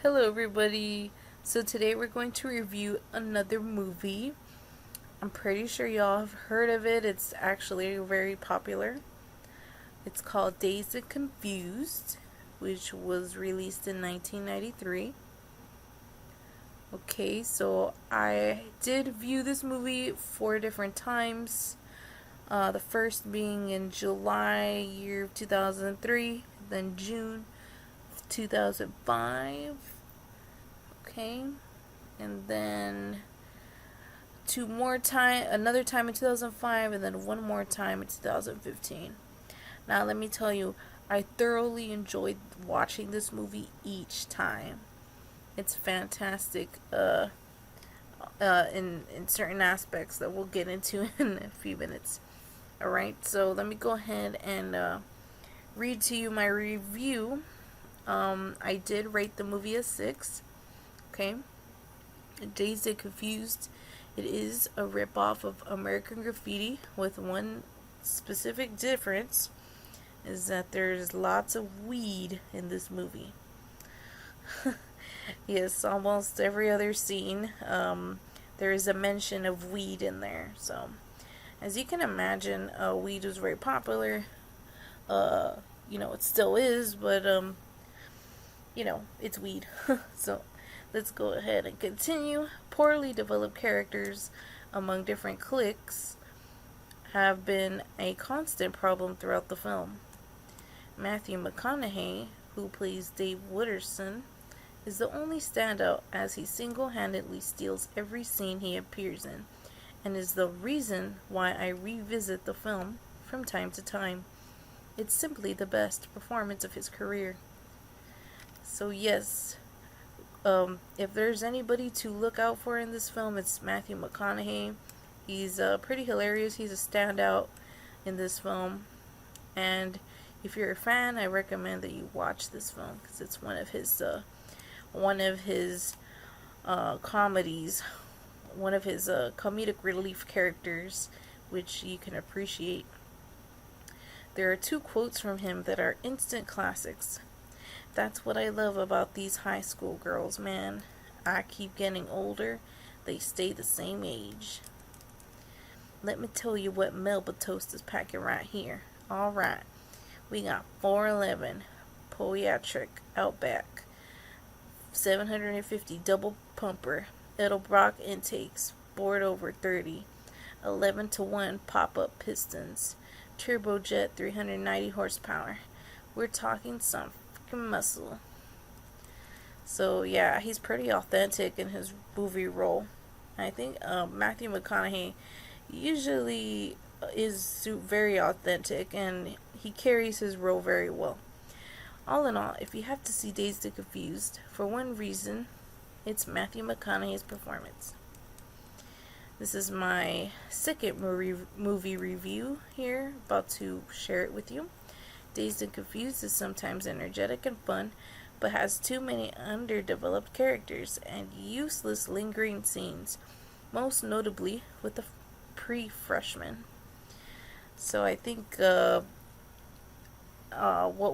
Hello everybody. So today we're going to review another movie. I'm pretty sure y'all have heard of it. It's actually very popular. It's called Dazed and Confused, which was released in 1993. Okay, so I did view this movie 4 different times. The first being in July year of 2003, then June 2005. Okay, and then another time in 2005, and then one more time in 2015. Now let me tell you, I thoroughly enjoyed watching this movie each time. It's fantastic in certain aspects that we'll get into in a few minutes. Alright, so let me go ahead and read to you my review. I did rate the movie a 6. Okay, Dazed and Confused. It is a ripoff of American Graffiti, with one specific difference is that there's lots of weed in this movie. Yes, almost every other scene, there is a mention of weed in there. So, as you can imagine, weed was very popular. It still is, but it's weed. So, let's go ahead and continue. Poorly developed characters among different cliques have been a constant problem throughout the film. Matthew McConaughey, who plays Dave Wooderson, is the only standout, as he single-handedly steals every scene he appears in, and is the reason why I revisit the film from time to time. It's simply the best performance of his career. So yes, if there's anybody to look out for in this film, it's Matthew McConaughey. He's pretty hilarious. He's a standout in this film. And if you're a fan, I recommend that you watch this film, because it's one of his comedies, one of his comedic relief characters, which you can appreciate. There are 2 quotes from him that are instant classics. That's what I love about these high school girls, man. I keep getting older, they stay the same age. Let me tell you what Melba Toast is packing right here. Alright, we got 411 Poiatric Outback, 750 Double Pumper, Edelbrock Intakes, board over 30, 11-to-1 Pop-Up Pistons, Turbojet 390 horsepower. We're talking some muscle. So yeah, he's pretty authentic in his movie role. I think Matthew McConaughey usually is very authentic, and he carries his role very well. All in all, if you have to see Dazed and Confused for one reason, it's Matthew McConaughey's performance. This is my second movie review here, about to share it with you. Dazed and Confused is sometimes energetic and fun, but has too many underdeveloped characters and useless lingering scenes, most notably with the pre-freshmen. So I think what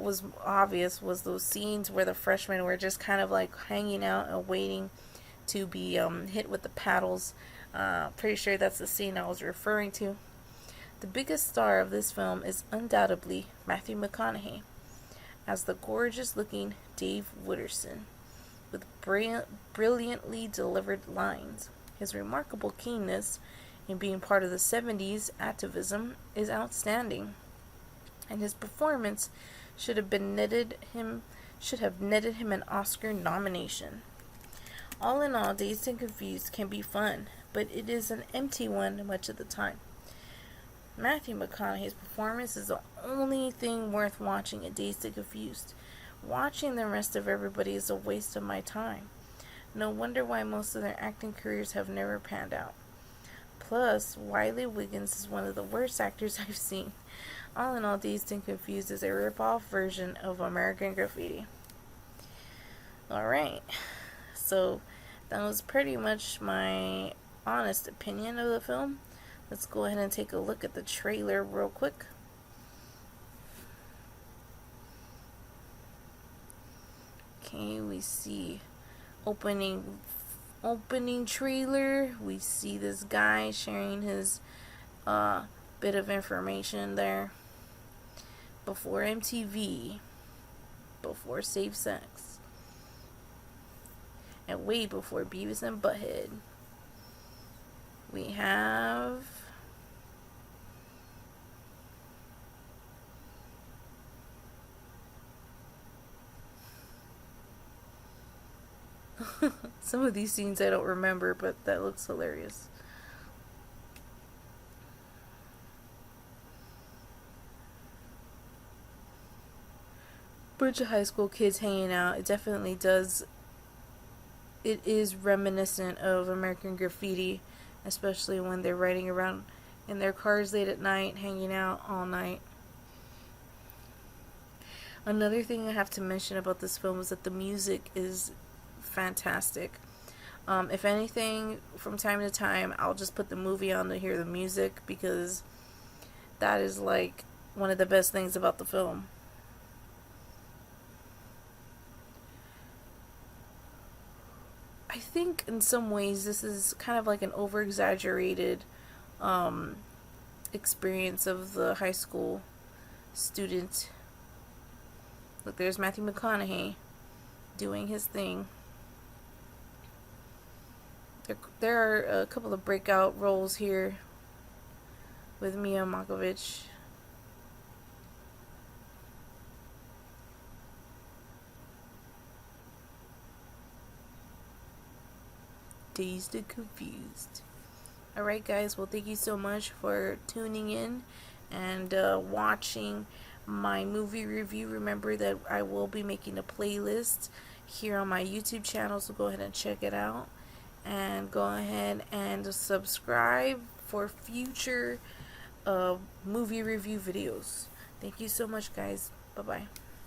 was obvious was those scenes where the freshmen were just kind of like hanging out and waiting to be hit with the paddles. Pretty sure that's the scene I was referring to. The biggest star of this film is undoubtedly Matthew McConaughey as the gorgeous-looking Dave Wooderson, with brilliantly delivered lines. His remarkable keenness in being part of the 70s activism is outstanding, and his performance should have netted him an Oscar nomination. All in all, Dazed and Confused can be fun, but it is an empty one much of the time. Matthew McConaughey's performance is the only thing worth watching at Dazed and Confused. Watching the rest of everybody is a waste of my time. No wonder why most of their acting careers have never panned out. Plus, Wiley Wiggins is one of the worst actors I've seen. All in all, Dazed and Confused is a rip-off version of American Graffiti. Alright, so that was pretty much my honest opinion of the film. Let's go ahead and take a look at the trailer real quick. Okay, we see opening trailer, we see this guy sharing his bit of information there. Before MTV, before Safe Sex, and way before Beavis and Butthead, we have some of these scenes I don't remember, but that looks hilarious. Bunch of high school kids hanging out. It definitely does. It is reminiscent of American Graffiti, especially when they're riding around in their cars late at night, hanging out all night. Another thing I have to mention about this film is that the music is fantastic. If anything, from time to time, I'll just put the movie on to hear the music, because that is like one of the best things about the film. I think in some ways this is kind of like an over-exaggerated experience of the high school student. Look, there's Matthew McConaughey doing his thing. There are a couple of breakout roles here with Mia Malkovich. Dazed and Confused. Alright guys, well thank you so much for tuning in and watching my movie review. Remember that I will be making a playlist here on my YouTube channel, so go ahead and check it out. And go ahead and subscribe for future movie review videos. Thank you so much guys. Bye bye.